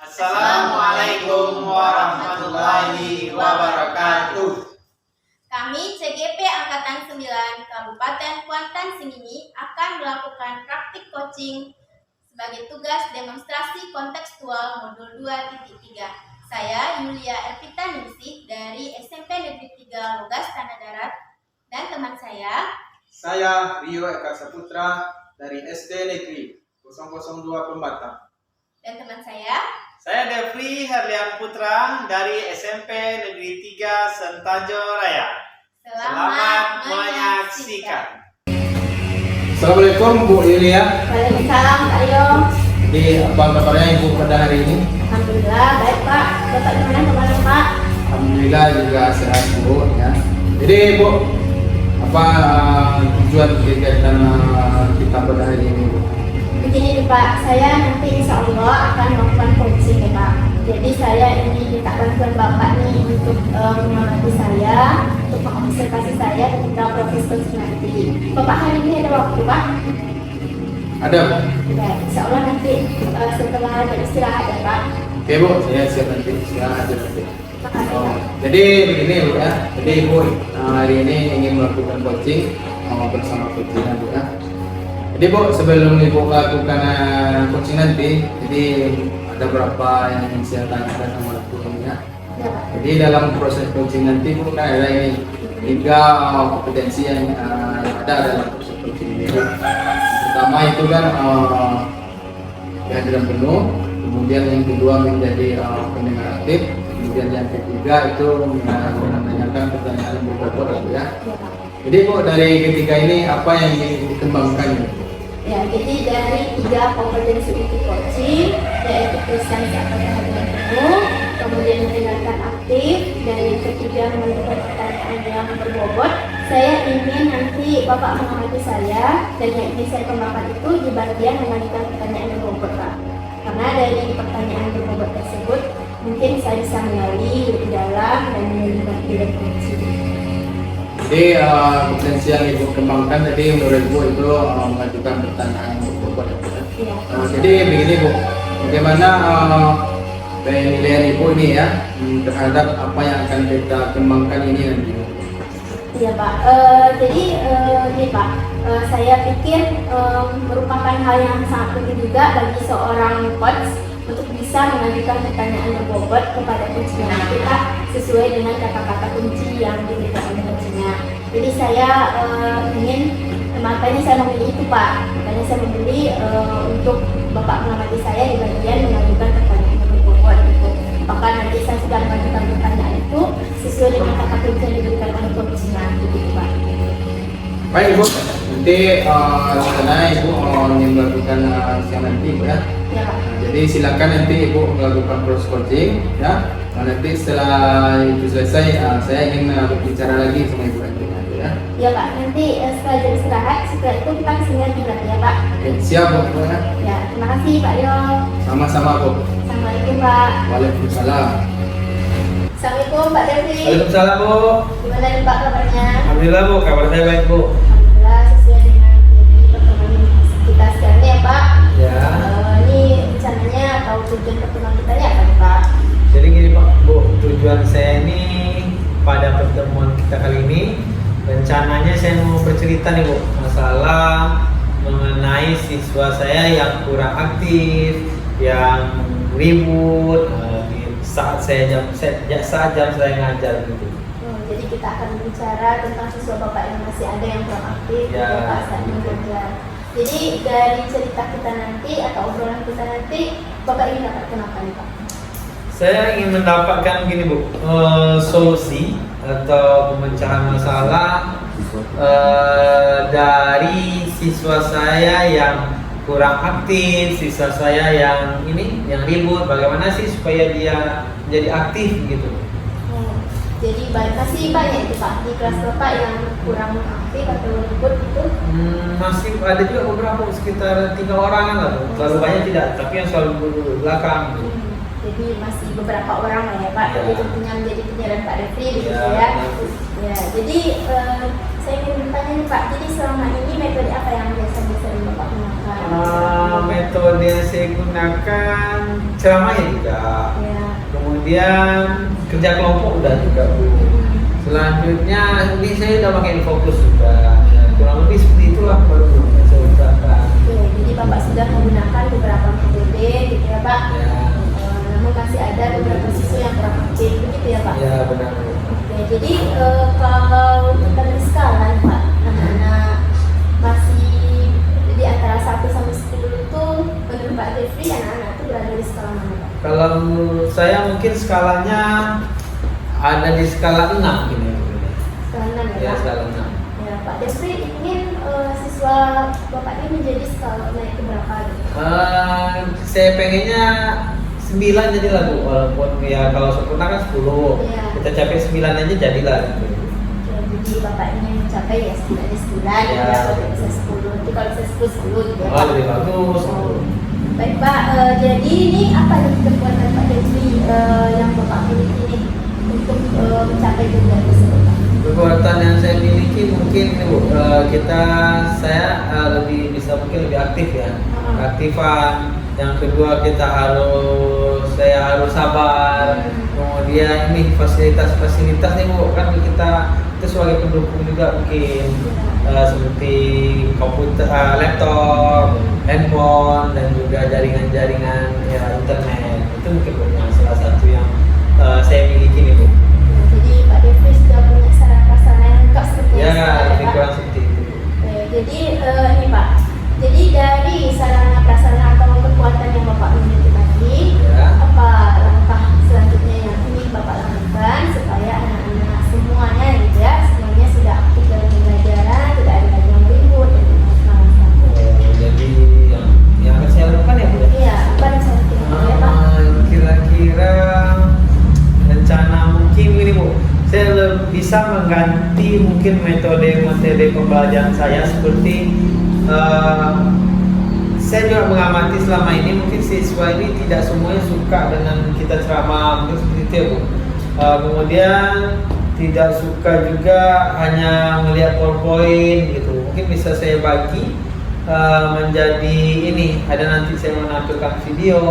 Assalamualaikum warahmatullahi wabarakatuh. Kami CGP Angkatan 9 Kabupaten Kuantan Sengingi akan melakukan praktik coaching sebagai tugas demonstrasi kontekstual modul 2.3. Saya Yulia Elvita Ningsih dari SMP Negeri 3 Logas Tanah Darat dan teman saya Rio Eka Saputra dari SD Negeri 002 Pembatang. dan teman saya Devri Herlian Putra dari SMP Negeri 3 Sentajo Raya. Selamat menyaksikan. Assalamualaikum Bu Yulia. Waalaikumsalam Pak Rio. Jadi apa kabarnya Ibu pada hari ini? Alhamdulillah baik Pak. Bapak gimana kemarin Pak? Alhamdulillah juga sehat Bu ya. Jadi Bu, apa tujuan kegiatan kita pada hari ini Bu? Begini nih Pak, saya nanti insya Allah akan melakukan coaching ya Pak. Jadi saya ini minta bantuan Bapak nih untuk mengamati saya, untuk mengobservasi saya ketika proses coaching nanti. Bapak hari ini ada waktu Pak? Ada Bu? Ya, insya Allah nanti setelah jam istirahat ya Pak. Oke Bu, saya siap nanti. Istirahat aja nanti. Makasih Oh, Pak. jadi begini Bu ya. Jadi Ibu hari ini ingin melakukan coaching bersama coaching Bu ya. Jadi Bu, sebelum Ibu lakukan coaching nanti, jadi ada berapa yang ingin saya tanyakan sama Ibu ya. Ya Pak. Jadi dalam proses coaching nanti Bu kan ada ini 3 kompetensi yang ada dalam proses coaching ini. Pertama itu kan kehadiran penuh, kemudian yang kedua menjadi pendengar aktif, kemudian yang ketiga itu menanyakan pertanyaan yang berbobot ya. Ya Pak. Jadi Bu, dari ketiga ini apa yang ingin dikembangkan? Ya, jadi dari 3 kompetensi itu coaching, yaitu presensi atau kehadiran penuh, kemudian mendengarkan aktif, dan yang ketiga menentukan pertanyaan yang berbobot. Saya ingin nanti Bapak mengamati saya, dan yang ingin saya kembangkan itu di bagian mengajukan pertanyaan yang berbobot Pak. Karena dari pertanyaan berbobot tersebut, mungkin saya bisa mengali lebih dalam dan menunjukkan ide coaching. Jadi kompetensi yang Ibu kembangkan tadi menurut Ibu itu mengajukan pertanyaan yang berbobot ya. Ya. Jadi begini Bu, bagaimana penilaian Ibu ini ya terhadap apa yang akan kita kembangkan ini nanti? Iya Pak, jadi ini Pak, saya pikir merupakan hal yang sangat penting juga bagi seorang coach untuk bisa mengajukan pertanyaan berbobot kepada coachnya kita sesuai dengan kata-kata kunci yang diberikan oleh coachnya. Jadi saya ingin, makanya saya memilih itu Pak, makanya saya memilih untuk Bapak mengamati saya di bagian mengajukan pertanyaan yang berbobot itu. Apakah nanti saya sudah mengajukan pertanyaan itu sesuai dengan kata kunci yang diberikan oleh coachnya, gitu Pak. Baik Ibu, nanti rencana Ibu ingin melakukan siang nanti Bu ya. Ya Pak. Jadi silakan nanti Ibu melakukan proses coaching ya. Nanti setelah itu selesai, saya ingin berbicara lagi sama Ibu nanti ya. Ya Pak, nanti setelah jam istirahat, setelah itu kita kesini juga ya Pak. Oke, siap Bu ya. Ya, terima kasih Pak Rio. Sama-sama Bu. Assalamualaikum Pak. Waalaikumsalam. Assalamualaikum Pak Devri. Waalaikumsalam Bu. Gimana nih Pak kabarnya? Alhamdulillah Bu, kabar saya baik Bu. Alhamdulillah sesuai dengan jadi pertemuan kita sekarang ya Pak. Ya. Ini rencananya atau tujuan pertemuan kita ya apa nih Pak? Jadi gini Pak, Bu, tujuan saya ini pada pertemuan kita kali ini rencananya saya mau bercerita nih Bu masalah mengenai siswa saya yang kurang aktif, yang ribut saat jam saya ngajar gitu. Jadi kita akan bicara tentang siswa Bapak yang masih ada yang kurang aktif Ya. Bapak saat mengajar. Jadi dari cerita kita nanti atau obrolan kita nanti Bapak ingin dapatkan apa nih Pak? Saya ingin mendapatkan gini Bu, solusi atau pemecahan masalah dari siswa saya yang kurang aktif, siswa saya yang ribut, bagaimana sih supaya dia menjadi aktif gitu. Jadi masih banyak itu Pak di kelas Bapak yang kurang aktif atau ribut gitu? Masih ada juga beberapa sekitar 3 orang lah Bu. Terlalu banyak tidak, tapi yang selalu duduk di belakang gitu. Jadi masih beberapa orang lah ya Pak, Ya. jadi tentunya menjadi penyerahan Pak Devri gitu Ya, ya. bagus. Ya, jadi saya ingin bertanya nih Pak, jadi selama ini metode apa yang biasa Bapak gunakan? Metode metode yang saya gunakan ceramahnya juga. Ya. Kemudian kerja kelompok udah juga Bu. Selanjutnya ini saya udah pakai fokus juga. Ya, kurang lebih seperti itulah baru yang saya usahakan. Oke, jadi Bapak sudah menggunakan beberapa metode gitu ya Pak. Ya, Namun masih ada beberapa siswa yang kurang aktif begitu ya Pak. ya benar. Oke, jadi kalau kita beri skala nih, Pak, anak-anak masih di antara 1 sampai 10 itu menurut Pak Jeffrey anak-anak itu berada di skala mana Pak? Kalau menurut saya mungkin skalanya ada di skala 6 gini. Skala 6 ya Ya, Pak? skala 6. Ya, Pak Jeffrey ingin siswa Bapak ini menjadi skala naik ke berapa gitu? Saya pengennya 9 jadilah Bu, walaupun ya kalau sempurna kan 10. Iya. Kita capai 9 aja jadilah gitu. Oke, jadi Bapak ingin mencapai ya setidaknya 9 Ya. ya, kalau bisa 10. Nanti kalau bisa 10 gitu ya Oh, Pak? lebih bagus. Oh. Baik Pak, jadi ini apa nih kekuatan Pak Jeffrey yang Bapak miliki nih untuk mencapai tujuan tersebut Pak? Kekuatan yang saya miliki mungkin ini Bu, saya lebih bisa mungkin lebih aktif ya. Aktifan. Yang kedua saya harus sabar. Kemudian ini fasilitas nih Bu, kan kita sebagai pendukung juga mungkin seperti komputer, laptop, handphone dan juga jaringan-jaringan ya internet. Itu mungkin Bu, yang salah satu yang saya miliki nih Bu. Jadi Pak Jeffrey sudah punya sarana-prasarana yang lengkap seperti Ya, yang sekarang, lebih Pak. kurang seperti itu. Oke, jadi ini Pak, jadi dari sarana prasarana atau kekuatan yang Bapak miliki tadi, Ya. apa langkah selanjutnya yang ingin Bapak lakukan supaya anak-anak semuanya gitu ya, semuanya sudah aktif dalam pembelajaran, tidak ada lagi yang ribut dan Jadi yang akan saya lakukan ya Bu ya? Iya, apa yang saya lakukan ya Pak? Kira-kira rencana mungkin ini Bu, saya bisa mengganti mungkin metode pembelajaran saya seperti saya juga mengamati selama ini mungkin siswa ini tidak semuanya suka dengan kita ceramah mungkin seperti itu ya Bu. Kemudian tidak suka juga hanya melihat PowerPoint gitu. Mungkin bisa saya bagi menjadi ini, ada nanti saya menampilkan video,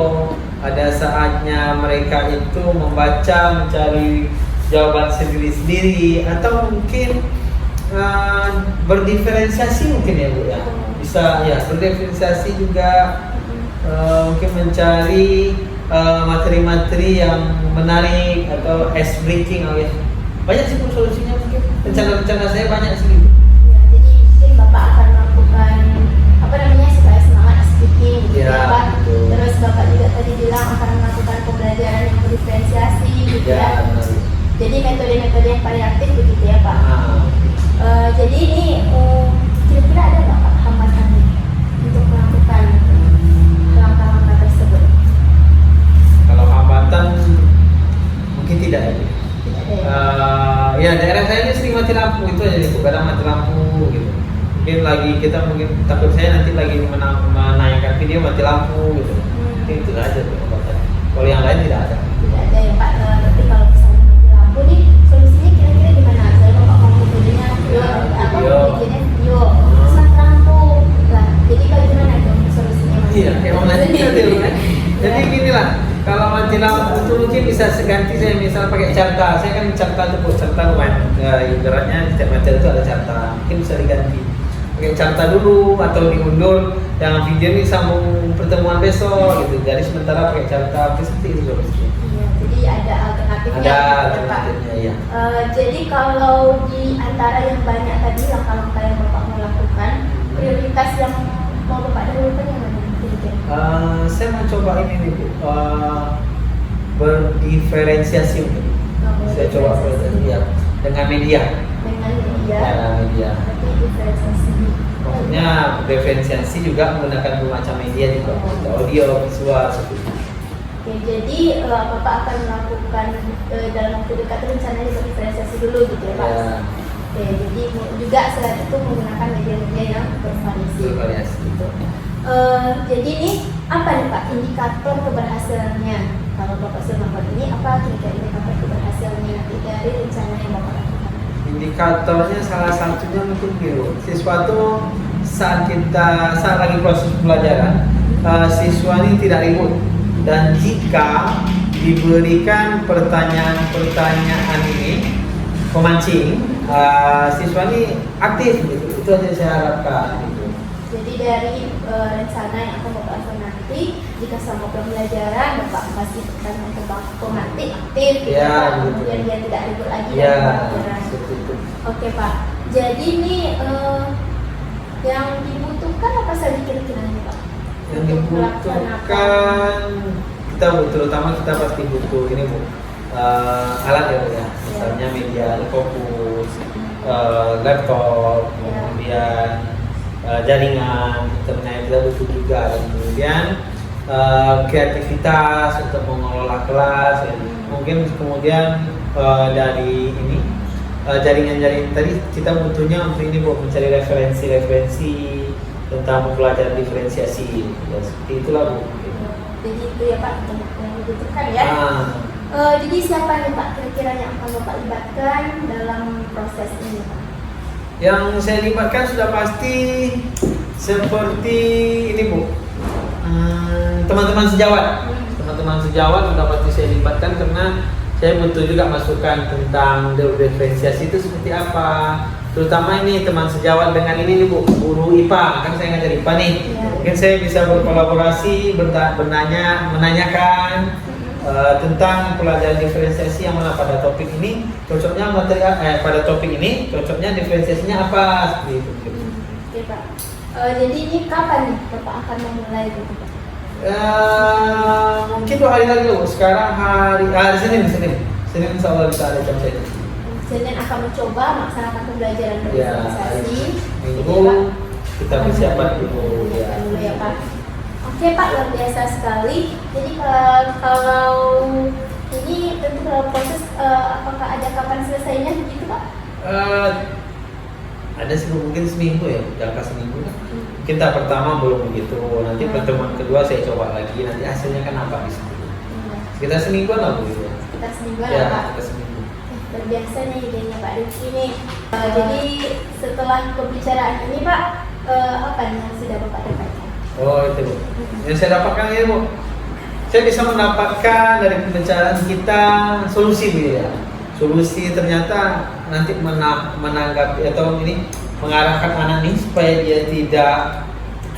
ada saatnya mereka itu membaca, mencari jawaban sendiri-sendiri, atau mungkin berdiferensiasi mungkin ya Bu ya, bisa ya berdiferensiasi juga, mungkin mencari materi-materi yang menarik atau ice breaking ya. Banyak sih Bu solusinya, mungkin rencana-rencana saya banyak sih. Ya, jadi mungkin Bapak akan melakukan apa namanya supaya semangat speaking gitu Ya, ya Pak. betul. Terus Bapak juga tadi bilang akan melakukan pembelajaran yang berdiferensiasi gitu ya. benar. Jadi metode-metode yang variatif begitu ya Pak. Jadi ini kira-kira ada nggak Pak hambatannya untuk melakukan langkah-langkah tersebut? Kalau hambatan mungkin tidak ya Bu. Tidak ada ya? Ya daerah saya ini sering mati lampu, itu aja nih Bu, kadang mati lampu gitu. Mungkin kita mungkin takut saya nanti lagi menaikkan video mati lampu gitu. Mungkin itu aja tuh hambatan. Kalau yang lain tidak ada. Tidak ada ya Pak. Tapi kalau misalnya mati lampu nih solusinya kira-kira gimana? Saya Bapak mau metodenya Video. bikinnya video, mati lampu. Nah, jadi bagaimana dong solusinya? Mas? Iya, emang nanti itu kan. Jadi gini lah, kalau mati lampu itu mungkin bisa seganti saya misal pakai carta. Saya kan carta tuh Bu, carta lumayan. Ibaratnya di setiap material itu ada carta. Mungkin bisa diganti. Pakai carta dulu atau diundur. Yang video ini sambung pertemuan besok gitu. Jadi sementara pakai carta, seperti itu solusinya. Iya, jadi ada alternatifnya. Ada gitu ya, Pak. alternatifnya ya. Jadi kalau di antara yang banyak tadi langkah-langkah yang Bapak mau lakukan, prioritas yang mau Bapak dahulukan yang mana? Kira-kira? Saya mau coba ini nih Bu, berdiferensiasi mungkin. Saya coba ya, dengan media. Dengan media. Ya, media. Tapi diferensiasi. Maksudnya diferensiasi juga menggunakan bermacam media juga, audio, visual seperti itu. Oke, jadi Bapak akan melakukan dalam waktu dekat rencananya berdiferensiasi dulu gitu ya Pak? Ya, Oke, jadi juga selain itu menggunakan media-media yang bervariasi. bervariasi. Gitu. Jadi ini apa nih Pak indikator keberhasilannya? Kalau Bapak sudah melakukan ini, apa kira-kira indikator keberhasilannya nanti dari rencana yang Bapak lakukan? Indikatornya salah satunya mungkin gitu. Siswa tuh saat lagi proses pembelajaran siswa ini tidak ribut, dan jika diberikan pertanyaan-pertanyaan ini pemancing, siswa ini aktif gitu. Itu yang saya harapkan gitu. Jadi dari rencana yang akan Bapak lakukan nanti, jika selama pembelajaran Bapak kasih pertanyaan ke pemantik aktif, gitu, Ya, Pak. betul. Kemudian dia tidak ribut lagi Ya, dalam pembelajaran. seperti itu. Oke Pak. Jadi ini yang dibutuhkan apa saja kira-kira nih Pak? Yang Untuk melaksanakan. dibutuhkan kita terutama kita pasti butuh ini Bu, alat ya Bu ya, misalnya media fokus, laptop, Ya. kemudian jaringan internet kita butuh juga, dan kemudian kreativitas untuk mengelola kelas ya. Mungkin kemudian dari ini jaringan-jaringan tadi kita butuhnya untuk ini Bu, mencari referensi tentang mempelajari diferensiasi ya, seperti itulah Bu. Jadi itu ya Pak yang dibutuhkan ya. Jadi siapa nih Pak kira-kira yang akan Bapak libatkan dalam proses ini Pak? Yang saya libatkan sudah pasti seperti ini Bu, teman-teman sejawat. Teman-teman sejawat sudah pasti saya libatkan karena saya butuh juga masukan tentang diferensiasi itu seperti apa. Terutama ini teman sejawat dengan ini nih Bu, guru IPA, kan saya ngajar IPA nih. Ya. Mungkin saya bisa berkolaborasi, menanyakan tentang pelajaran diferensiasi yang mana pada topik ini cocoknya pada topik ini cocoknya diferensiasinya apa seperti itu. Oke Pak. Jadi ini kapan nih Bapak akan memulai gitu Pak? Mungkin 2 hari lagi Bu. Sekarang hari Senin insya Allah bisa ada jam saya. Senin akan mencoba melaksanakan pembelajaran Ya, berorganisasi. Minggu kita persiapan dulu ya. Dulu ya Pak. Oke Pak, luar biasa sekali. Jadi kalau ini tentu dalam proses apakah ada kapan selesainya begitu Pak? Ada mungkin seminggu ya, jangka seminggu kan. Kita pertama belum begitu, nanti pertemuan kedua saya coba lagi, nanti hasilnya kan apa di situ. Sekitar semingguan lah Bu. Kita seminggu Ya, lah Pak. kita seminggu. Luar biasa nih idenya Pak Rifki nih. Jadi setelah pembicaraan ini Pak, apa nih yang sudah Bapak dapatkan? Oh itu Bu. Yang saya dapatkan ini Bu, saya bisa mendapatkan dari pembicaraan kita solusi Bu ya. Solusi ternyata nanti menanggapi atau ini mengarahkan anak ini supaya dia tidak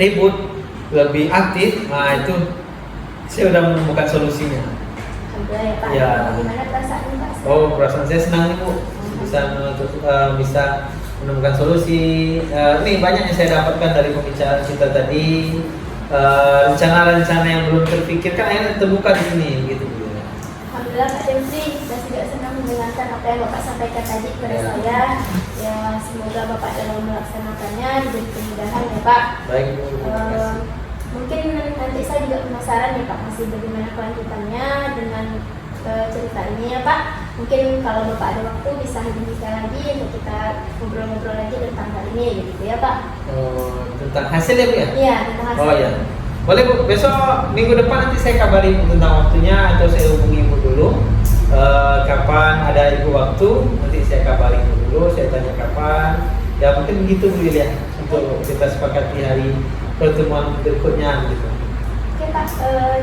ribut, lebih aktif. Nah itu saya sudah menemukan solusinya. Alhamdulillah ya Pak. Ya. Bagaimana perasaannya Pak? Oh perasaan saya senang nih Bu, bisa menemukan solusi. Ini banyak yang saya dapatkan dari pembicaraan kita tadi. Rencana-rencana yang belum terpikirkan akhirnya terbuka di sini gitu Bu. Alhamdulillah Pak Demsi, saya juga senang mendengarkan apa yang Bapak sampaikan tadi kepada Ya. saya. Ya semoga Bapak dalam melaksanakannya diberi kemudahan ya Pak. Baik Bu, terima kasih. Mungkin nanti saya juga penasaran ya Pak, masih bagaimana kelanjutannya dengan cerita ini ya Pak. Mungkin kalau Bapak ada waktu bisa hubungi saya lagi untuk kita ngobrol-ngobrol lagi tentang hal ini gitu ya Pak. Tentang hasil ya Bu ya? Iya, tentang hasil. Oh ya, boleh Bu. Besok minggu depan nanti saya kabari Bu tentang waktunya, atau saya hubungi Ibu dulu. Kapan ada Ibu waktu, nanti saya kabari Ibu dulu. Saya tanya kapan. Ya mungkin begitu Bu ya, untuk kita sepakati hari pertemuan berikutnya gitu. Oke Pak,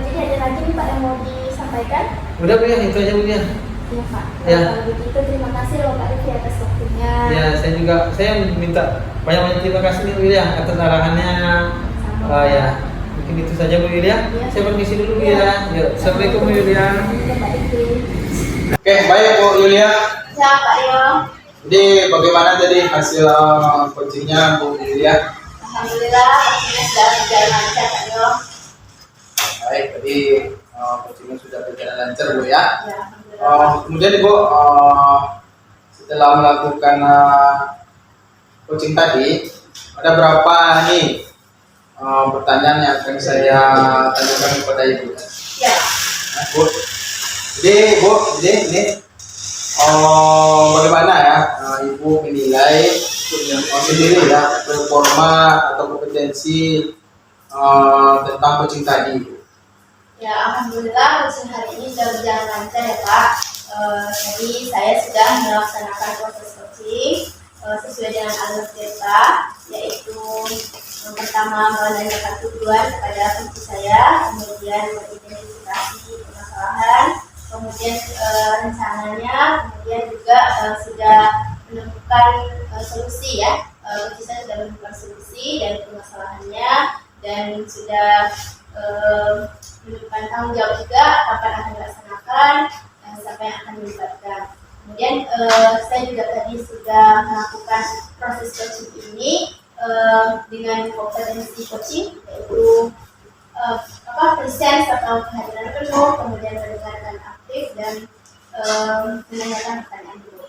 jadi ada lagi nih Pak yang mau disampaikan? Udah Bu ya, itu aja Bu ya. Iya Pak. Ya. Kalau begitu terima kasih loh Pak Rifki atas waktunya. Ya saya minta banyak terima kasih nih Bu ya atas arahannya. Sama. Ya mungkin itu saja Bu Yulia. Ya. Saya permisi dulu Bu Ya. ya. Yuk, assalamualaikum Bu Yulia. Iya, Pak Rifki. Oke, baik Bu Yulia. Ya Pak Yo. Jadi bagaimana tadi hasil coachingnya Bu Yulia? Alhamdulillah hasilnya sudah berjalan lancar Pak Yo. Baik, tadi coachingnya sudah berjalan lancar Bu ya. Ya, alhamdulillah. Kemudian Ibu setelah melakukan coaching tadi, ada berapa nih pertanyaan yang akan saya tanyakan kepada Ibu? Ya. Nah, Bu, jadi Bu, ini bagaimana ya Ibu menilai sendiri ya performa atau kompetensi tentang coaching tadi, Bu? Ya, alhamdulillah coaching hari ini sudah berjalan lancar ya Pak. Jadi saya sudah melaksanakan proses coaching sesuai dengan alur kita, yaitu Yang pertama menanyakan tujuan kepada coach saya, kemudian mengidentifikasi permasalahan, kemudian rencananya, kemudian juga sudah menemukan solusi ya. Coach saya sudah menemukan solusi dari permasalahannya dan sudah menemukan tanggung jawab juga kapan akan dilaksanakan, siapa yang akan dilibatkan. Kemudian saya juga tadi sudah melakukan proses coaching ini dengan kompetensi coaching, yaitu presence atau kehadiran penuh, kemudian mendengarkan aktif dan menanyakan pertanyaan dulu.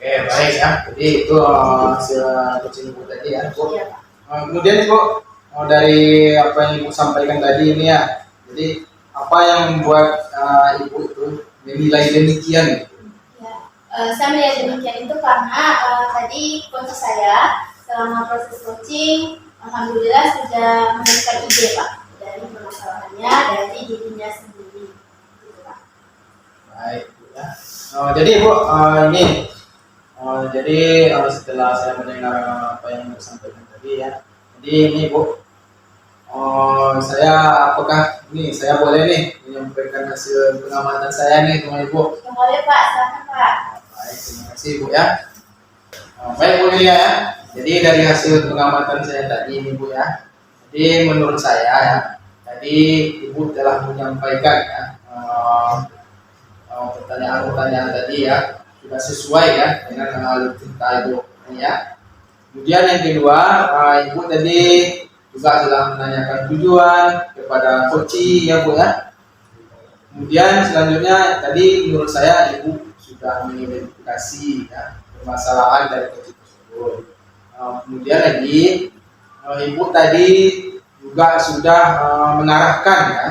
Oke, baik ya. Jadi itu hasil coaching Ibu tadi ya, Bu. Iya, Pak. Kemudian Ibu, dari apa yang Ibu sampaikan tadi ini ya, jadi apa yang membuat Ibu itu menilai demikian? Ya, saya melihat demikian itu karena tadi coach saya selama proses coaching, alhamdulillah sudah memberikan ide Pak dari permasalahannya dari dirinya sendiri, gitu Pak. Baik, Bu, ya. Jadi Ibu ini, jadi setelah saya mendengar apa yang Ibu sampaikan tadi ya, jadi ini Bu, saya apakah ini saya boleh nih menyampaikan hasil pengamatan saya nih sama Ibu? Boleh Pak, silakan Pak. Baik, terima kasih Bu ya. Baik Bu Lia ya. Jadi dari hasil pengamatan saya tadi ini Bu ya. Jadi menurut saya ya, tadi Ibu telah menyampaikan ya pertanyaan-pertanyaan tadi ya sudah sesuai ya dengan alur cerita Ibu ya. Kemudian yang kedua, Ibu tadi juga telah menanyakan tujuan kepada coach ya Bu ya. Kemudian selanjutnya tadi menurut saya Ibu sudah mengidentifikasi ya permasalahan dari coach tersebut. Kemudian lagi Ibu tadi juga sudah mengarahkan ya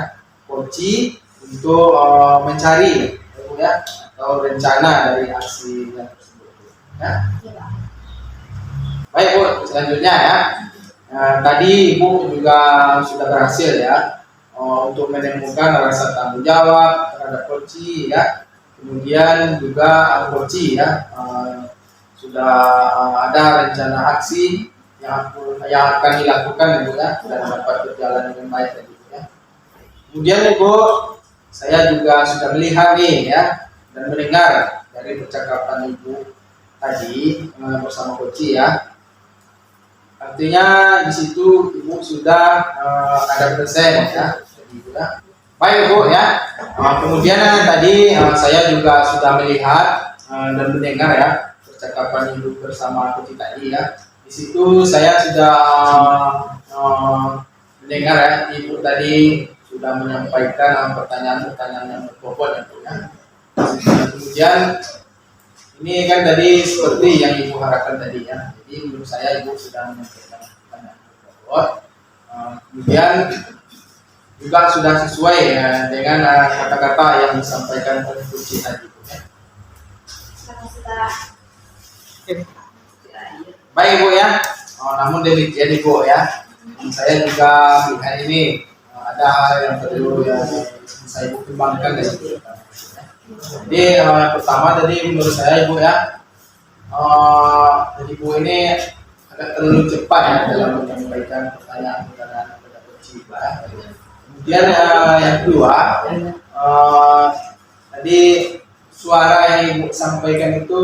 coach untuk mencari ya atau rencana dari aksi yang tersebut ya. Baik Bu, selanjutnya ya. Tadi Ibu juga sudah berhasil ya untuk menemukan rasa tanggung jawab terhadap coach ya. Kemudian juga coach ya sudah ada rencana aksi yang akan dilakukan Ibu ya dan dapat berjalan dengan baik tadi ya. Kemudian Ibu, saya juga sudah melihat nih ya dan mendengar dari percakapan Ibu tadi bersama coach ya. Artinya di situ Ibu sudah ada persen ya. Jadi Ibu ya. Baik Bu ya. Kemudian tadi saya juga sudah melihat dan mendengar ya percakapan Ibu bersama coach tadi ya. Di situ saya sudah mendengar ya Ibu tadi sudah menyampaikan pertanyaan-pertanyaan yang berbobot ya Bu ya. Kemudian ini kan tadi seperti yang Ibu harapkan tadi ya. Jadi menurut saya Ibu sudah menyampaikan pertanyaan berbobot. Kemudian juga sudah sesuai ya dengan kata-kata yang disampaikan oleh coach tadi ya. Terima kasih Pak. Baik Bu ya. Namun demikian Ibu ya. Saya juga melihat ini ada hal yang perlu yang bisa Ibu kembangkan dari situ. Jadi pertama tadi menurut saya Ibu ya, Ibu ini agak terlalu cepat ya dalam menyampaikan pertanyaan-pertanyaan kepada coach ya. Kemudian yang kedua, tadi suara yang Ibu sampaikan itu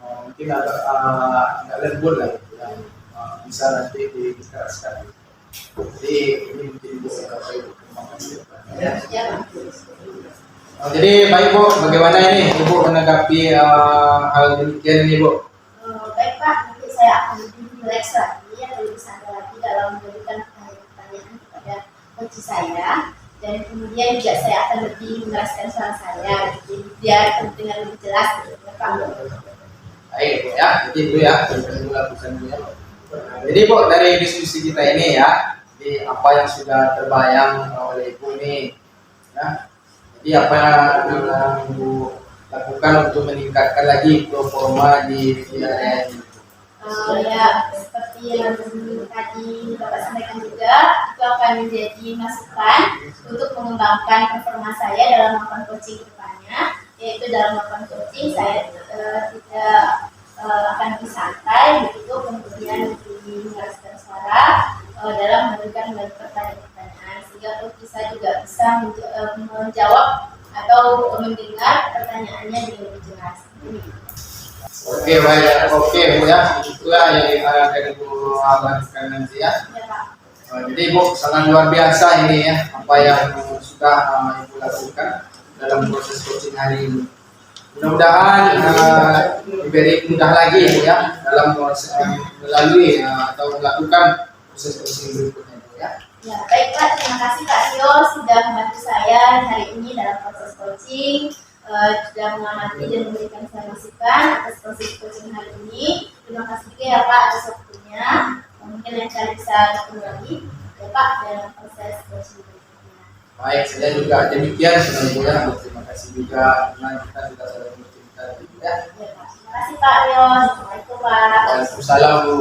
mungkin agak lembut lah gitu ya. Bisa nanti dikeraskan. Jadi ini mungkin bisa Ibu kembangkan ya. Jadi baik Bu, bagaimana ini Ibu menanggapi hal demikian ini Bu? Baik Pak, nanti saya akan lebih relax lagi atau lebih santai lagi dalam memberikan pertanyaan kepada coach saya, dan kemudian juga saya akan lebih mengeraskan suara saya, jadi biar terdengar lebih jelas gitu ya Pak. Baik Bu ya, jadi itu ya yang Ibu lakukan Bu ya. Jadi Bu, dari diskusi kita ini ya, jadi apa yang sudah terbayang oleh Ibu ini ya. Jadi apa yang Ibu lakukan untuk meningkatkan lagi performa di PRN? Ya, seperti yang tadi Bapak sampaikan juga, itu akan menjadi masukan untuk mengembangkan performa saya dalam melakukan coaching ke depannya, yaitu dalam melakukan coaching saya tidak akan lebih santai begitu, kemudian lebih menjelaskan suara dalam memberikan pertanyaan-pertanyaan, sehingga coach bisa juga bisa menjawab atau mendengar pertanyaannya dengan lebih jelas. Oke, baik. Oke, Bu ya. Itulah yang akan Ibu lakukan nanti ya. Ya, Pak. Jadi Ibu sangat luar biasa ini ya, apa yang sudah Ibu lakukan dalam proses coaching hari ini. Mudah-mudahan diberi mudah lagi ya dalam proses melalui atau melakukan proses coaching berikutnya Bu ya. Ya, baik Pak, terima kasih Pak Tio sudah membantu saya hari ini dalam proses coaching, sudah mengamati dan memberikan saya masukan atas proses coaching hari ini. Terima kasih juga ya Pak atas waktunya. Mungkin lain kali bisa ketemu lagi ya Pak dalam proses coaching berikutnya. Baik, saya juga demikian sebenarnya Bu. Terima kasih juga karena kita sudah saling bercerita ya. Ya Pak, terima kasih Pak Tio. Assalamualaikum Pak. Waalaikumsalam Bu.